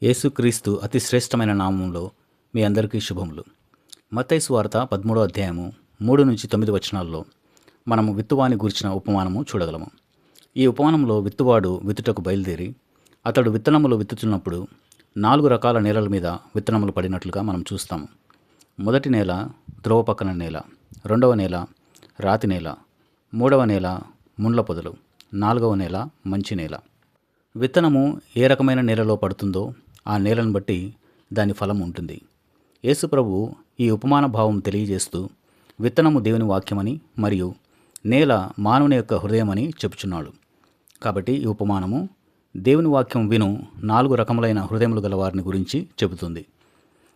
యేసుక్రీస్తు అతి శ్రేష్టమైన నామంలో మీ అందరికీ శుభములు. మత్తయి సువార్త 13వ అధ్యాయము 3-9 వచనాల్లో మనము విత్తువాని గూర్చిన ఉపమానము చూడగలము. ఈ ఉపమానంలో విత్తువాడు విత్తుటకు బయలుదేరి అతడు విత్తనములు విత్తుతున్నప్పుడు 4 రకాల నేలల మీద విత్తనములు పడినట్లుగా మనం చూస్తాము. మొదటి నేల త్రోవ పక్కన నేల, రెండవ నేల రాతి నేల, మూడవ నేల ముండ్ల పొదలు, నాలుగవ నేల మంచి నేల. విత్తనము ఏ రకమైన నేలలో పడుతుందో ఆ నేలను బట్టి దాని ఫలం ఉంటుంది. యేసు ప్రభువు ఈ ఉపమాన భావం తెలియజేస్తూ విత్తనము దేవుని వాక్యమని మరియు నేల మానవుని యొక్క హృదయమని చెప్పుచున్నాడు. కాబట్టి ఈ ఉపమానము దేవుని వాక్యం విను 4 రకములైన హృదయములు గల వారిని గురించి చెబుతుంది.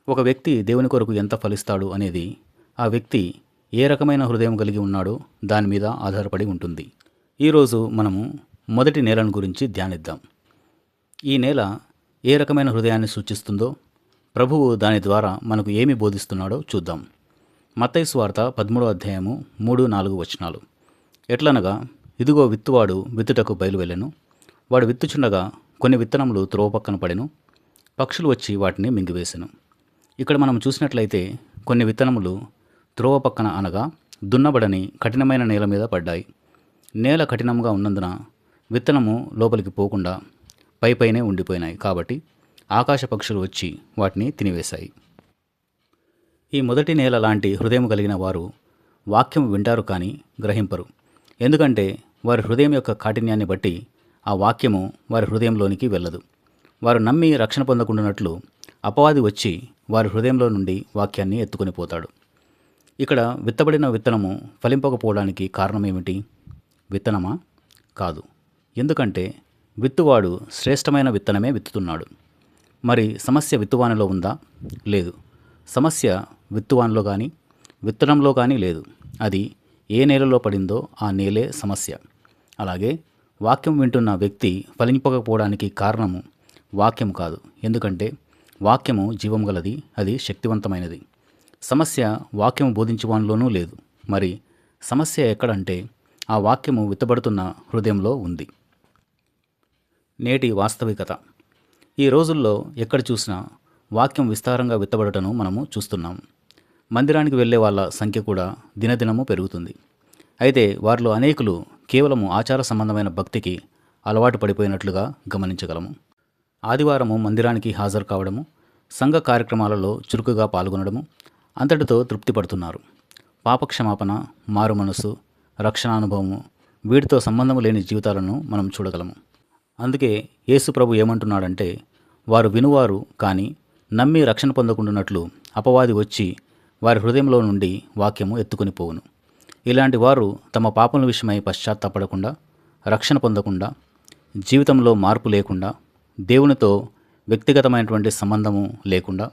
ఒక వ్యక్తి దేవుని కొరకు ఎంత ఫలిస్తాడు అనేది ఆ వ్యక్తి ఏ రకమైన హృదయం కలిగి ఉన్నాడో దాని మీద ఆధారపడి ఉంటుంది. ఈరోజు మనము మొదటి నేలను గురించి ధ్యానిద్దాం. ఈ నేల ఏ రకమైన హృదయాన్ని సూచిస్తుందో ప్రభువు దాని ద్వారా మనకు ఏమి బోధిస్తున్నాడో చూద్దాం. మత్తయి సువార్త 13వ అధ్యాయము 3-4 వచనాలు. ఎట్లనగా, ఇదిగో విత్తువాడు విత్తుటకు బయలువెళ్ళెను. వాడు విత్తుచుండగా కొన్ని విత్తనములు త్రోవ పక్కన పడెను. పక్షులు వచ్చి వాటిని మింగివేసెను. ఇక్కడ మనం చూసినట్లయితే కొన్ని విత్తనములు త్రోవ పక్కన అనగా దున్నబడని కఠినమైన నేల మీద పడ్డాయి. నేల కఠినంగా ఉన్నందున విత్తనము లోపలికి పోకుండా పైపైనే ఉండిపోయినాయి. కాబట్టి ఆకాశ పక్షులు వచ్చి వాటిని తినివేశాయి. ఈ మొదటి నేల లాంటి హృదయం కలిగిన వారు వాక్యం వింటారు కానీ గ్రహింపరు. ఎందుకంటే వారి హృదయం యొక్క కాఠిన్యాన్ని బట్టి ఆ వాక్యము వారి హృదయంలోనికి వెళ్ళదు. వారు నమ్మి రక్షణ పొందకుండానట్లు అపవాది వచ్చి వారి హృదయంలో నుండి వాక్యాన్ని ఎత్తుకొని పోతాడు. ఇక్కడ విత్తబడిన విత్తనము ఫలింపకపోవడానికి కారణమేమిటి? విత్తనమా? కాదు. ఎందుకంటే విత్తువాడు శ్రేష్టమైన విత్తనమే విత్తుతున్నాడు. మరి సమస్య విత్తువానిలో ఉందా? లేదు. సమస్య విత్తువానిలో కానీ విత్తనంలో కానీ లేదు. అది ఏ నేలలో పడిందో ఆ నేలే సమస్య. అలాగే వాక్యం వింటున్న వ్యక్తి ఫలింపకపోవడానికి కారణము వాక్యం కాదు. ఎందుకంటే వాక్యము జీవం గలది, అది శక్తివంతమైనది. సమస్య వాక్యము బోధించువానిలోనూ లేదు. మరి సమస్య ఎక్కడంటే ఆ వాక్యము విత్తబడుతున్న హృదయంలో ఉంది. నేటి వాస్తవికత. ఈ రోజుల్లో ఎక్కడ చూసినా వాక్యం విస్తారంగా విత్తబడటను మనము చూస్తున్నాము. మందిరానికి వెళ్ళే వాళ్ళ సంఖ్య కూడా దినదినము పెరుగుతుంది. అయితే వారిలో అనేకులు కేవలము ఆచార సంబంధమైన భక్తికి అలవాటు పడిపోయినట్లుగా గమనించగలము. ఆదివారము మందిరానికి హాజరు కావడము, సంఘ కార్యక్రమాలలో చురుకుగా పాల్గొనడము, అంతటితో తృప్తి పడుతున్నారు. పాపక్షమాపణ, మారు మనసు, రక్షణానుభవము, వీటితో సంబంధము లేని జీవితాలను మనం చూడగలము. అందుకే యేసు ప్రభు ఏమంటున్నాడంటే, వారు వినువారు కానీ నమ్మి రక్షణ పొందకుండానట్లు అపవాది వచ్చి వారి హృదయంలో నుండి వాక్యము ఎత్తుకొని పోవును. ఇలాంటి వారు తమ పాపముల విషయమై పశ్చాత్తాపడకుండా, రక్షణ పొందకుండా, జీవితంలో మార్పు లేకుండా, దేవునితో వ్యక్తిగతమైనటువంటి సంబంధము లేకుండా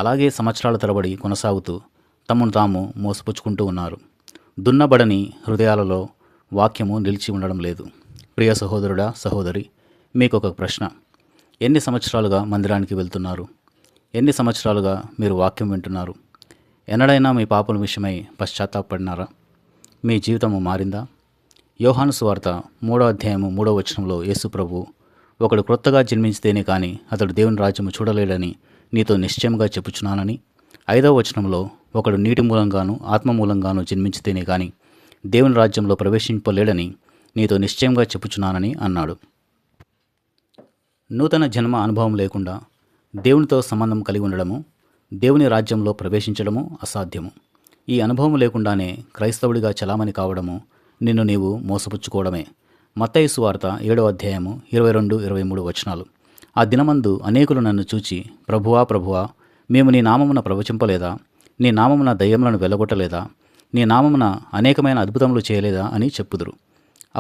అలాగే సంవత్సరాల తరబడి కొనసాగుతూ తమను తాము మోసపుచ్చుకుంటూ ఉన్నారు. దున్నబడని హృదయాలలో వాక్యము నిలిచి ఉండడం లేదు. ప్రియ సహోదరుడా, సహోదరి, మీకు ఒక ప్రశ్న. ఎన్ని సంవత్సరాలుగా మందిరానికి వెళ్తున్నారు? ఎన్ని సంవత్సరాలుగా మీరు వాక్యం వింటున్నారు? ఎన్నడైనా మీ పాపల విషయమై పశ్చాత్తాపడినారా? మీ జీవితము మారిందా? యోహాను సువార్త 3వ అధ్యాయము 3వ వచనంలో యేసు ప్రభు, ఒకడు క్రొత్తగా జన్మించితేనే కానీ అతడు దేవుని రాజ్యము చూడలేడని నీతో నిశ్చయముగా చెప్పుచున్నానని, 5వ వచనంలో ఒకడు నీటి మూలంగాను ఆత్మ మూలంగాను జన్మించితేనే కానీ దేవుని రాజ్యంలో ప్రవేశింపలేడని నీతో నిశ్చయంగా చెప్పుచున్నానని అన్నాడు. నూతన జన్మ అనుభవం లేకుండా దేవునితో సంబంధం కలిగి ఉండడము, దేవుని రాజ్యంలో ప్రవేశించడము అసాధ్యము. ఈ అనుభవం లేకుండానే క్రైస్తవుడిగా చలామణి కావడము నిన్ను నీవు మోసపుచ్చుకోవడమే. మత్తయి సువార్త 7వ అధ్యాయము 22-23 వచనాలు. ఆ దినమందు అనేకులు నన్ను చూచి, ప్రభువా ప్రభువా, మేము నీ నామమున ప్రవచింపలేదా? నీ నామమున దయ్యములను వెళ్లగొట్టలేదా? నీ నామమున అనేకమైన అద్భుతములు చేయలేదా అని చెప్పుదురు.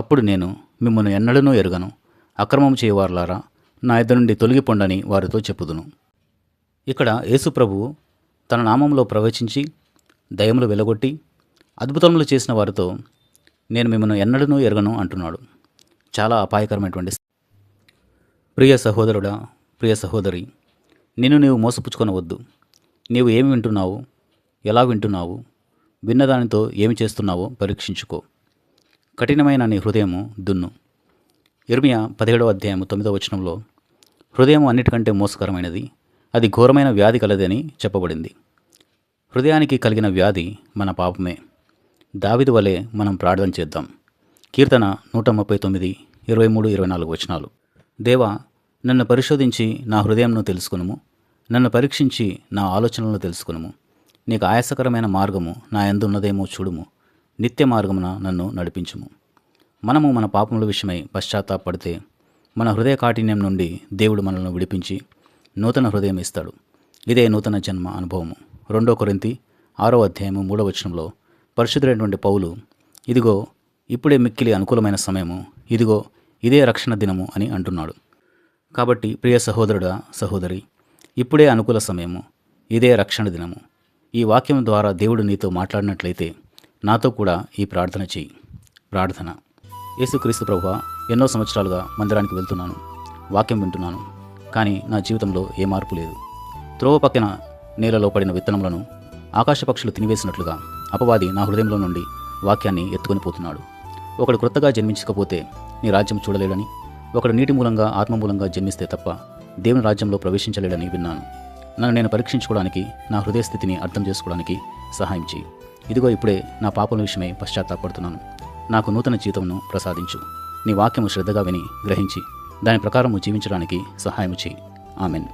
అప్పుడు నేను, మిమ్మల్ని ఎన్నడనూ ఎరుగను, అక్రమం చేయవారులారా, నా ఎదురు నుండి తొలగిపోండని వారితో చెప్పుదును. ఇక్కడ యేసు ప్రభువు తన నామంలో ప్రవచించి దయ్యములు వెలగొట్టి అద్భుతములు చేసిన వారితో నేను మిమ్మల్ని ఎన్నడనూ ఎరగను అంటున్నాడు. చాలా అపాయకరమైనటువంటి. ప్రియ సహోదరుడా, ప్రియ సహోదరి, నిన్ను నీవు మోసపుచ్చుకొనవద్దు. నీవు ఏమి వింటున్నావు, ఎలా వింటున్నావు, విన్నదానితో ఏమి చేస్తున్నావో పరీక్షించుకో. కఠినమైన నీ హృదయము దున్ను. యిర్మీయా 17వ అధ్యాయము 9వ వచనంలో, హృదయం అన్నిటికంటే మోసకరమైనది, అది ఘోరమైన వ్యాధి కలది అని చెప్పబడింది. హృదయానికి కలిగిన వ్యాధి మన పాపమే. దావీదు వలె మనం ప్రార్థన చేద్దాం. కీర్తన 139, 23-24 వచనాలు. దేవా, నన్ను పరిశోధించి నా హృదయంను తెలుసుకునుము, నన్ను పరీక్షించి నా ఆలోచనలను తెలుసుకునుము. నీకు ఆయాసకరమైన మార్గము నా యందు ఉన్నదేమో చూడుము, నిత్య మార్గమున నన్ను నడిపించుము. మనము మన పాపముల విషయమై పశ్చాత్తాపడితే మన హృదయ కాఠిన్యం నుండి దేవుడు మనల్ని విడిపించి నూతన హృదయం ఇస్తాడు. ఇదే నూతన జన్మ అనుభవము. 2 కొరింథీ 6 3 పరిశుద్ధుడైనటువంటి పౌలు, ఇదిగో ఇప్పుడే మిక్కిలి అనుకూలమైన సమయము, ఇదిగో ఇదే రక్షణ దినము అని అంటున్నాడు. కాబట్టి ప్రియ సహోదరుడా, సహోదరి, ఇప్పుడే అనుకూల సమయము, ఇదే రక్షణ దినము. ఈ వాక్యం ద్వారా దేవుడు నీతో మాట్లాడినట్లయితే నాతో కూడా ఈ ప్రార్థన చెయ్యి. ప్రార్థన. యేసుక్రీస్తు ప్రభువా, ఎన్నో సంవత్సరాలుగా మందిరానికి వెళ్తున్నాను, వాక్యం వింటున్నాను, కానీ నా జీవితంలో ఏ మార్పు లేదు. త్రోవ పక్కన నేలలో పడిన విత్తనములను ఆకాశ పక్షులు తినివేసినట్లుగా అపవాది నా హృదయంలో నుండి వాక్యాన్ని ఎత్తుకొని పోతున్నాడు. ఒకడు క్రొత్తగా జన్మించకపోతే నీ రాజ్యం చూడలేడని, ఒకడు నీటి మూలంగా ఆత్మ మూలంగా జన్మిస్తే తప్ప దేవుని రాజ్యంలో ప్రవేశించలేడని విన్నాను. నన్ను నేను పరీక్షించుకోవడానికి, నా హృదయ స్థితిని అర్థం చేసుకోవడానికి సహాయం చేయి. ఇదిగో ఇప్పుడే నా పాపల విషయమై పశ్చాత్తాపడుతున్నాను. నాకు నూతన జీవితంను ప్రసాదించు. నీ వాక్యము శ్రద్ధగా విని గ్రహించి దాని ప్రకారము జీవించడానికి సహాయం చేయి. ఆమెన్.